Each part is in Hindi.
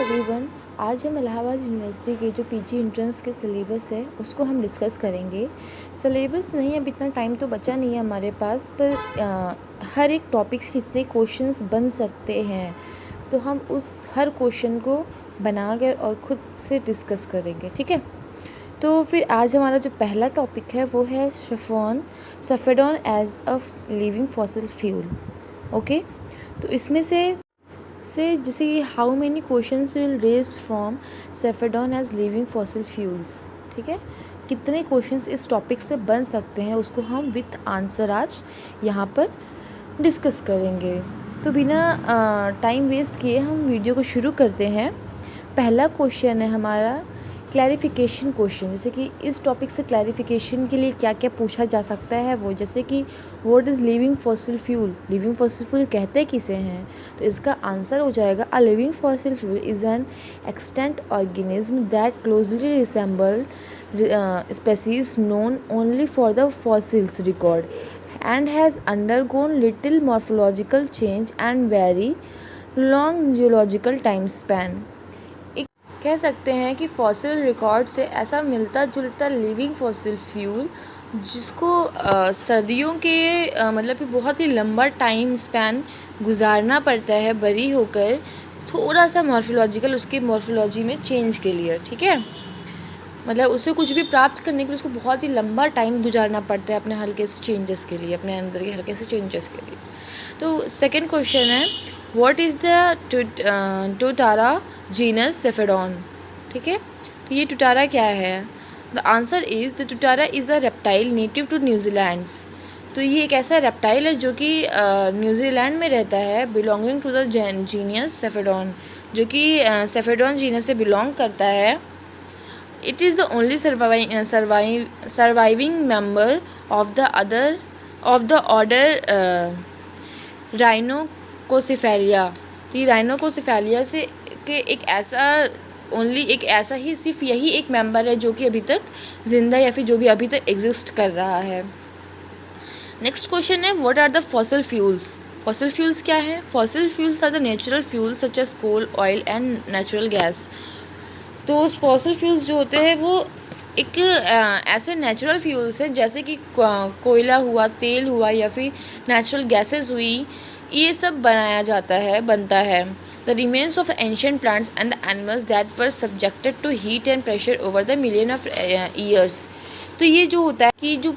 एवरीवन। आज हम इलाहाबाद यूनिवर्सिटी के जो पीजी एंट्रेंस के सिलेबस है उसको हम डिस्कस करेंगे। सिलेबस नहीं, अब इतना टाइम तो बचा नहीं है हमारे पास, पर हर एक टॉपिक से जितने क्वेश्चंस बन सकते हैं तो हम उस हर क्वेश्चन को बनाकर और ख़ुद से डिस्कस करेंगे, ठीक है। तो फिर आज हमारा जो पहला टॉपिक है वो है Sphenodon as a living fossil fuel. Okay, तो इसमें से जैसे कि how many questions will raise from Sphenodon as living fossil fuels, ठीक है। कितने क्वेश्चंस इस टॉपिक से बन सकते हैं उसको हम विथ आंसर आज यहाँ पर डिस्कस करेंगे। तो बिना टाइम वेस्ट किए हम वीडियो को शुरू करते हैं। पहला क्वेश्चन है हमारा क्लैरिफिकेशन क्वेश्चन, जैसे कि इस टॉपिक से क्लैरिफिकेशन के लिए क्या क्या पूछा जा सकता है वो, जैसे कि what is living fossil fuel, living fossil fuel कहते किसे हैं। तो इसका आंसर हो जाएगा अ living fossil fuel is an extent organism that closely resemble species known only for the fossils record and has undergone little morphological change and very long geological time span। कह सकते हैं कि फॉसिल रिकॉर्ड से ऐसा मिलता जुलता लिविंग फॉसिल फ्यूल जिसको सदियों के मतलब कि बहुत ही लंबा टाइम स्पैन गुजारना पड़ता है बरी होकर, थोड़ा सा मॉर्फोलॉजिकल उसकी मॉर्फोलॉजी में चेंज के लिए, ठीक है। मतलब उसे कुछ भी प्राप्त करने के लिए उसको बहुत ही लंबा टाइम गुजारना पड़ता है अपने हल्के से चेंजेस के लिए, अपने अंदर के हल्के से चेंजेस के लिए। तो सेकेंड क्वेश्चन है what is the tuatara genus Sphenodon, ठीक है। तो ये टुटारा क्या है? The answer is the tuatara is a reptile native to New Zealand's. तो ये एक ऐसा रेप्टाइल है जो कि न्यूजीलैंड में रहता है, belonging to the genius Sphenodon, जो कि सेफेडॉन जीनस से बिलोंग करता है। It is the only surviving member of the order Rhynchocephalia. तो ये राइनोकोसेफेलिया से के एक ऐसा ही सिर्फ यही एक मेंबर है जो कि अभी तक जिंदा या फिर जो भी अभी तक एग्जिस्ट कर रहा है। नेक्स्ट क्वेश्चन है what are the fossil fuels. Fossil fuels क्या है? Fossil fuels are the natural fuels such as coal, oil and natural gas. तो फॉसिल फ्यूल्स जो होते हैं वो एक ऐसे नेचुरल फ्यूल्स हैं जैसे कि कोयला हुआ, तेल हुआ या फिर नेचुरल गैसेस हुई, ये सब बनता है। The remains of ancient plants and the animals that were subjected to heat and pressure over the million of years। तो ये जो होता है कि जो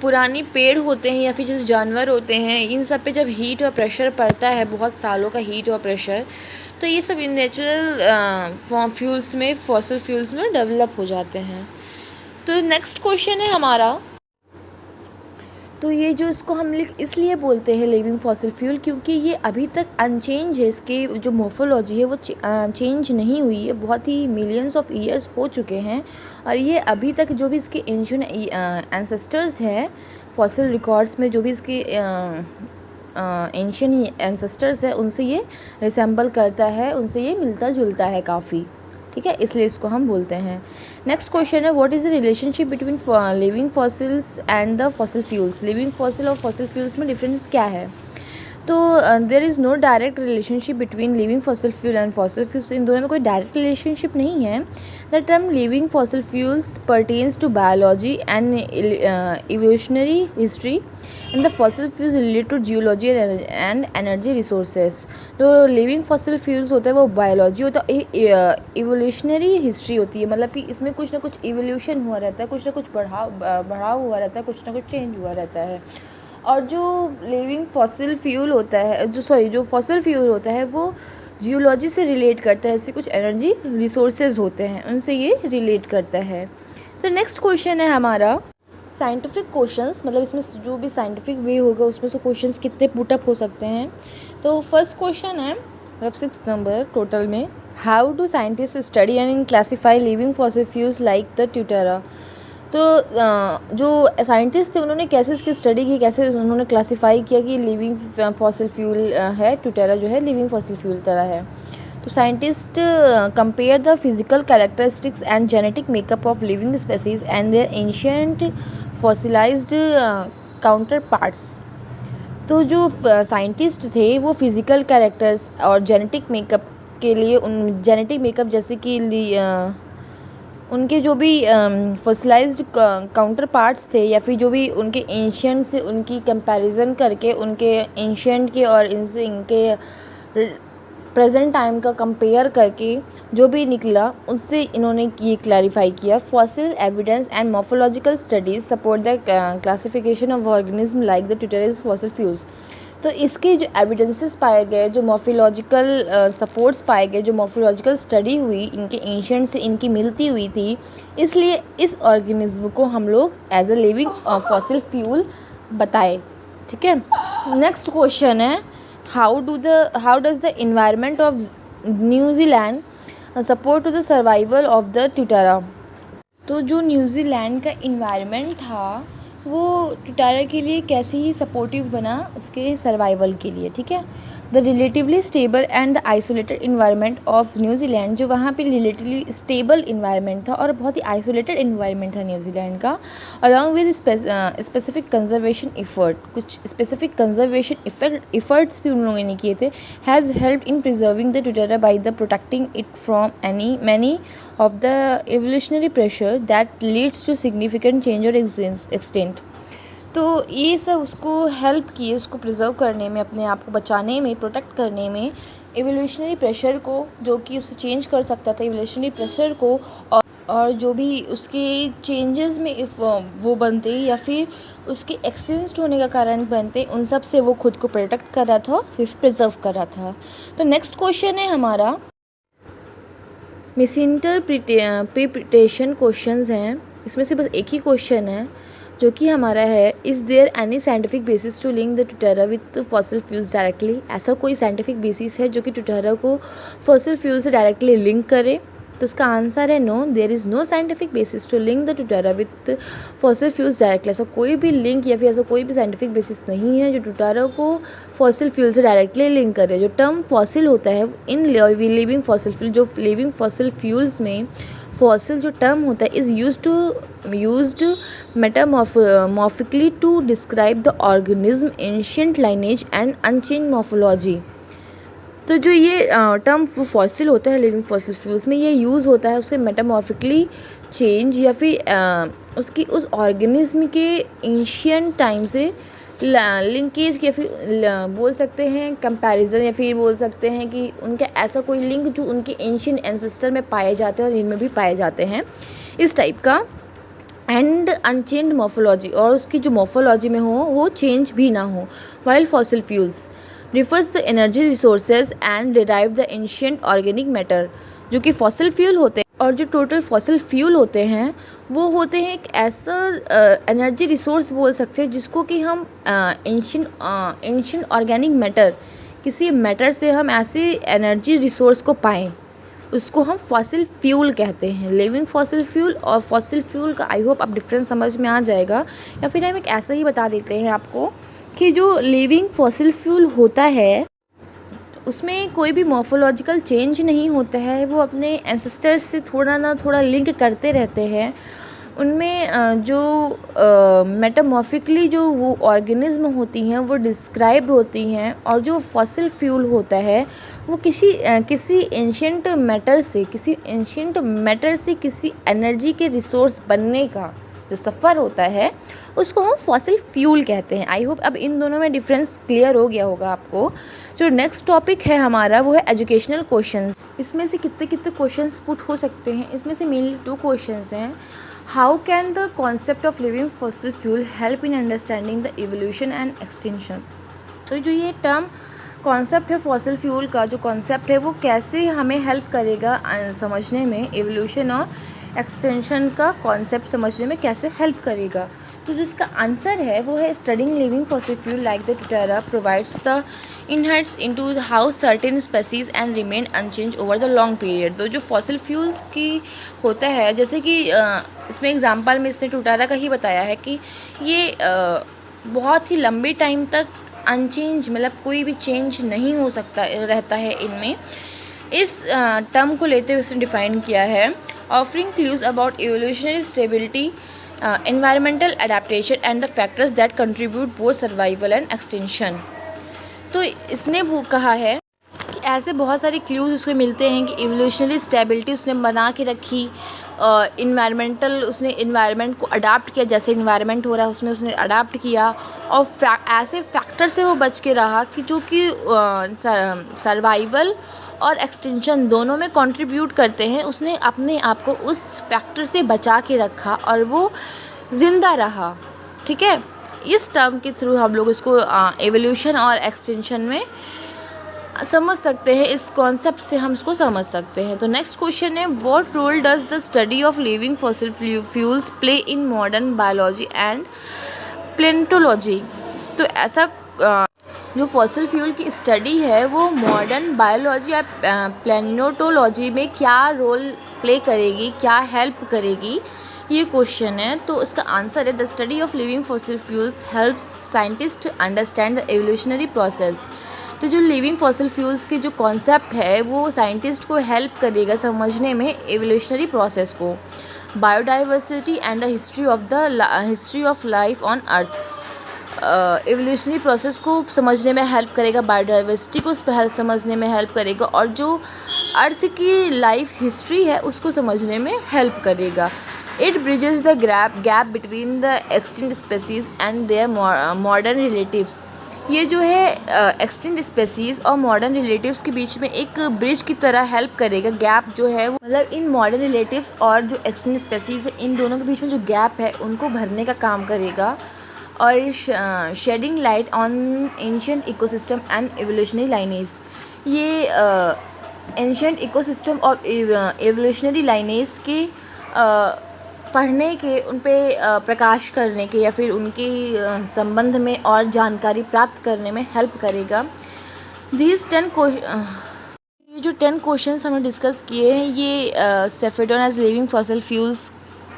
पुरानी पेड़ होते हैं या फिर जैसे जानवर होते हैं, इन सब पे जब हीट और प्रेशर पड़ता है, बहुत सालों का हीट और प्रेशर, तो ये सब इन नेचुरल फ्यूल्स में, फॉसिल फ्यूल्स में डेवलप हो जाते हैं। तो नेक्स्ट क्वेश्चन है हमारा, तो ये जो इसको हम इसलिए बोलते हैं लिविंग फॉसिल फ्यूल क्योंकि ये अभी तक अनचेंज है, इसकी जो मॉर्फोलॉजी है वो चेंज नहीं हुई है, बहुत ही मिलियंस ऑफ ईयर्स हो चुके हैं और ये अभी तक जो भी इसके एंशिएंट एंसेस्टर्स हैं फॉसिल रिकॉर्ड्स में, जो भी इसके एंशिएंट एंसेस्टर्स हैं उनसे ये रिसेंबल करता है, उनसे ये मिलता जुलता है काफ़ी, ठीक है, इसलिए इसको हम बोलते हैं। नेक्स्ट क्वेश्चन है what is the relationship between living fossils and the fossil fuels. Living fossil और फॉसिल फ्यूल्स में डिफरेंस क्या है? तो there is no direct relationship between living fossil fuel and fossil fuels. इन दोनों में कोई डायरेक्ट रिलेशनशिप नहीं है। The term living fossil fuels pertains to biology and evolutionary history and the fossil fuels related to geology and energy resources. जो लिविंग फॉसिल फ्यूल्स होता है वो बायोलॉजी होता है, इवोल्यूशनरी हिस्ट्री होती है, मतलब कि इसमें कुछ ना कुछ इवोल्यूशन हुआ रहता है, कुछ ना कुछ बढ़ाव हुआ रहता है, कुछ ना कुछ चेंज हुआ रहता है। और जो लिविंग फॉसिल फ्यूल होता है, जो फॉसिल फ्यूल होता है वो जियोलॉजी से रिलेट करता है, इससे कुछ एनर्जी रिसोर्सेज होते हैं उनसे ये रिलेट करता है। तो नेक्स्ट क्वेश्चन है हमारा साइंटिफिक क्वेश्चंस, मतलब इसमें जो भी साइंटिफिक वे होगा उसमें से क्वेश्चंस कितने पुटअप हो सकते हैं। तो फर्स्ट क्वेश्चन है मतलब 6 नंबर टोटल में, how do scientist study and classify living fossil fuels like the tuatara. तो जो साइंटिस्ट थे उन्होंने कैसे इसकी स्टडी की, कैसे उन्होंने क्लासीफाई किया कि लिविंग फॉसिल फ्यूल है, ट्यूटेरा जो है लिविंग फॉसिल फ्यूल तरह है। तो scientist compare the physical characteristics and genetic makeup of living species and their ancient fossilized counterparts. तो जो साइंटिस्ट थे वो फिज़िकल कैरेक्टर्स और जेनेटिक मेकअप के लिए उन जेनेटिक मेकअप जैसे कि उनके जो भी फॉसिलाइज्ड काउंटर पार्ट्स थे या फिर जो भी उनके एंशियंट से उनकी कंपैरिजन करके उनके एंशियंट के और इनसे इनके प्रेजेंट टाइम का कंपेयर करके जो भी निकला उससे इन्होंने ये क्लैरिफाई किया। Fossil evidence and morphological studies support the classification of organism like the tuatara's fossil fuels. तो इसके जो एविडेंसेस पाए गए, जो मॉर्फोलॉजिकल सपोर्ट्स पाए गए, जो मॉर्फोलॉजिकल स्टडी हुई इनके एंशियंट से इनकी मिलती हुई थी, इसलिए इस ऑर्गेनिज्म को हम लोग as a living fossil fuel बताए। ठीक है, नेक्स्ट क्वेश्चन है how does the environment of New Zealand support to the survival of the tuatara. तो जो न्यूजीलैंड का इन्वायरमेंट था वो ट्यूटेरा के लिए कैसे ही सपोर्टिव बना उसके सर्वाइवल के लिए। ठीक है, the relatively stable and the isolated environment of New Zealand, जो वहाँ पे रिलेटिवली स्टेबल इन्वायरमेंट था और बहुत ही आइसोलेटेड इन्वायरमेंट था न्यूजीलैंड का, along with specific conservation effort, कुछ स्पेसिफिक कंजर्वेशन एफर्ट्स भी उन लोगों ने किए थे, has help in preserving the tuatara by the protecting it from many of the evolutionary pressure that leads to significant change or extent। तो ये सब उसको हेल्प किए, उसको प्रिजर्व करने में, अपने आप को बचाने में, प्रोटेक्ट करने में, एवोल्यूशनरी प्रेशर को जो कि उसे चेंज कर सकता था, एवोल्यूशनरी प्रेशर को और जो भी उसके चेंजेस में वो बनते या फिर उसके एक्सटेंट होने का कारण बनते, उन सब से वो खुद को प्रोटेक्ट कर रहा था, फिर प्रिजर्व कर रहा था। तो नेक्स्ट क्वेश्चन है हमारा मिसइंटरप्रिटेशन क्वेश्चंस हैं। इसमें से बस एक ही क्वेश्चन है जो कि हमारा है, is there any scientific basis to link the tuatara with fossil fuels directly. ऐसा कोई साइंटिफिक बेसिस है जो कि ट्यूटेरा को फॉसिल फ्यूल से डायरेक्टली लिंक करे? तो उसका आंसर है no, there is no scientific basis to link the tuatara with fossil fuels directly. ऐसा कोई भी लिंक या फिर ऐसा कोई भी साइंटिफिक बेसिस नहीं है जो ट्यूटेरा को फॉसिल फ्यूल से डायरेक्टली लिंक करे। जो टर्म फॉसिल होता है इन लिविंग फॉसिल फ्यूल, जो लिविंग फॉसिल फ्यूल्स में फॉसिल जो टर्म होता है is used metamorphically to describe the organism ancient lineage and unchange morphology. तो जो ये टर्म फॉसिल होता है लिविंग फॉसिल फ्यूल्स में, ये यूज़ होता है उसके मेटामॉर्फिकली चेंज या फिर उसकी उस ऑर्गेनिज्म के एंशिएंट टाइम से लिंकेज या फिर बोल सकते हैं कंपैरिजन, या फिर बोल सकते हैं कि उनका ऐसा कोई लिंक जो उनके एंशिएंट एंसेस्टर में पाए जाते हैं और इनमें भी पाए जाते हैं, इस टाइप का। एंड अनचेंज मॉर्फोलॉजी, और उसकी जो मॉर्फोलॉजी में हो वो चेंज भी ना हो। While fossil fuels refers the energy resources and derive the ancient organic matter. जो कि फॉसिल फ्यूल होते हैं और जो टोटल फॉसिल फ्यूल होते हैं वो होते हैं एक ऐसा एनर्जी रिसोर्स बोल सकते हैं जिसको कि हम एंशिएंट ऑर्गेनिक मैटर, किसी मैटर से हम ऐसे एनर्जी रिसोर्स को पाएँ, उसको हम फॉसिल फ्यूल कहते हैं। लिविंग फॉसिल फ्यूल और फॉसिल फ्यूल का आई होप अब डिफरेंस समझ में आ जाएगा, या फिर हम एक ऐसा ही बता देते हैं आपको कि जो लिविंग फॉसिल फ्यूल होता है उसमें कोई भी मॉर्फोलॉजिकल चेंज नहीं होता है, वो अपने एंसेस्टर्स से थोड़ा ना थोड़ा लिंक करते रहते हैं। उनमें जो मेटामॉर्फिकली जो वो ऑर्गेनिज्म होती हैं वो डिस्क्राइब्ड होती हैं, और जो फॉसिल फ्यूल होता है वो किसी एंशिएंट मैटर से किसी एनर्जी के रिसोर्स बनने का जो सफ़र होता है उसको हम फॉसिल फ्यूल कहते हैं। आई होप अब इन दोनों में डिफरेंस क्लियर हो गया होगा आपको। जो नेक्स्ट टॉपिक है हमारा वो है एजुकेशनल क्वेश्चंस। इसमें से कितने क्वेश्चंस पुट हो सकते हैं? इसमें से मेनली 2 क्वेश्चंस हैं। How can the concept of living fossil fuel help in understanding the evolution and extension. तो जो ये टर्म कॉन्सेप्ट है फॉसिल फ्यूल का, जो कॉन्सेप्ट है वो कैसे हमें हेल्प करेगा समझने में, एवोल्यूशन और एक्सटेंशन का कॉन्सेप्ट समझने में कैसे हेल्प करेगा? तो जो इसका आंसर है वो है studying living fossil fuel like the tuatara provides the insights into how certain species and remain unchange over the long period. तो जो फॉसिल फ्यूल्स की होता है, जैसे कि इसमें एग्जांपल में इसने ट्यूटेरा का ही बताया है कि ये बहुत ही लंबे टाइम तक अनचेंज, मतलब कोई भी चेंज नहीं हो सकता रहता है इनमें। इस टर्म को लेते हुए उसने डिफ़ाइन किया है offering clues about evolutionary stability, environmental adaptation and the factors that contribute both survival and extinction। तो इसने वो कहा है कि ऐसे बहुत सारे क्लूज़ उसको मिलते हैं कि इवोल्यूशनरी स्टेबिलिटी उसने बना के रखी, इन्वायरमेंटल उसने इन्वायरमेंट को अडाप्ट किया, जैसे इन्वायरमेंट हो रहा है उसमें उसने अडाप्ट किया, और ऐसे फैक्टर से वो बच के रहा कि जो कि सर्वाइवल और एक्सटेंशन दोनों में कंट्रीब्यूट करते हैं। उसने अपने आप को उस फैक्टर से बचा के रखा और वो ज़िंदा रहा। ठीक है, इस टर्म के थ्रू हम लोग इसको एवोल्यूशन और एक्सटेंशन में समझ सकते हैं, इस कॉन्सेप्ट से हम इसको समझ सकते हैं। तो नेक्स्ट क्वेश्चन है, what role does the study of living fossil fuels play in modern biology and palaeontology. तो ऐसा जो फॉसिल फ्यूल की स्टडी है वो मॉडर्न बायोलॉजी या प्लेनेटोलॉजी में क्या रोल प्ले करेगी, क्या हेल्प करेगी, ये क्वेश्चन है। तो इसका आंसर है, the study of living fossil fuels helps scientist understand the evolutionary process. तो जो लिविंग फॉसिल फ्यूल्स की जो कॉन्सेप्ट है वो साइंटिस्ट को हेल्प करेगा समझने में एवोल्यूशनरी प्रोसेस को, biodiversity and the history of life on earth. Evolutionary process को समझने में हेल्प करेगा, बायोडाइवर्सिटी को समझने में हेल्प करेगा, और जो अर्थ की लाइफ हिस्ट्री है उसको समझने में हेल्प करेगा। It bridges the gap between the extinct species and their modern relatives. ये जो है एक्सटिंक्ट स्पेसीज़ और मॉडर्न रिलेटिव्स के बीच में एक ब्रिज की तरह हेल्प करेगा। गैप जो है वो मतलब इन मॉडर्न रिलेटिव्स और जो एक्सटिंक्ट स्पेसीज़ है इन दोनों के बीच में जो गैप है उनको भरने का काम करेगा, और shedding light on ancient ecosystem and evolutionary lineage. ये एंशिएंट इकोसिस्टम और एवोल्यूशनरी लाइनेज के पढ़ने के, उन पे प्रकाश करने के या फिर उनके संबंध में और जानकारी प्राप्त करने में हेल्प करेगा। ये जो 10 क्वेश्चंस हमने डिस्कस किए हैं ये सेफेडोन एज लिविंग फॉसिल फ्यूल्स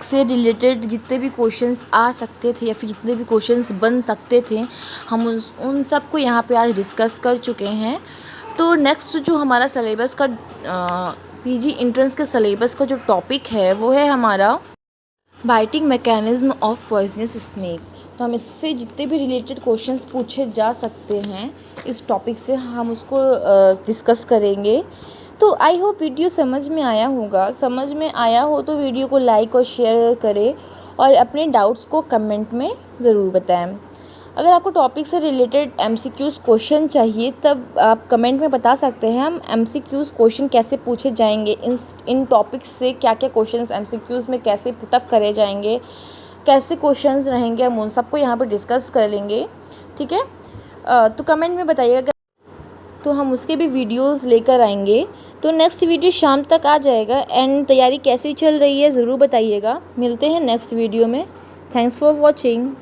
से रिलेटेड जितने भी क्वेश्चंस आ सकते थे या फिर जितने भी क्वेश्चंस बन सकते थे हम उन सब को यहाँ पे आज डिस्कस कर चुके हैं। तो नेक्स्ट जो हमारा सिलेबस का पीजी एंट्रेंस के सिलेबस का जो टॉपिक है वो है हमारा biting mechanism of poisonous snake. तो हम इससे जितने भी रिलेटेड क्वेश्चंस पूछे जा सकते हैं इस टॉपिक से हम उसको डिस्कस करेंगे। तो आई होप वीडियो समझ में आया होगा। समझ में आया हो तो वीडियो को लाइक और शेयर करें और अपने डाउट्स को कमेंट में ज़रूर बताएं। अगर आपको टॉपिक से रिलेटेड एमसीक्यूज़ क्वेश्चन चाहिए तब आप कमेंट में बता सकते हैं। हम एमसीक्यूज़ क्वेश्चन कैसे पूछे जाएंगे, इन टॉपिक्स से क्या क्या क्वेश्चंस एमसीक्यूज़ में कैसे पुटअप करे जाएंगे, कैसे क्वेश्चंस रहेंगे, हम उन सबको यहाँ पर डिस्कस कर लेंगे। ठीक है, तो कमेंट में बताइएगा तो हम उसके भी वीडियोस लेकर आएंगे। तो नेक्स्ट वीडियो शाम तक आ जाएगा एंड तैयारी कैसी चल रही है ज़रूर बताइएगा। मिलते हैं नेक्स्ट वीडियो में। Thanks for watching.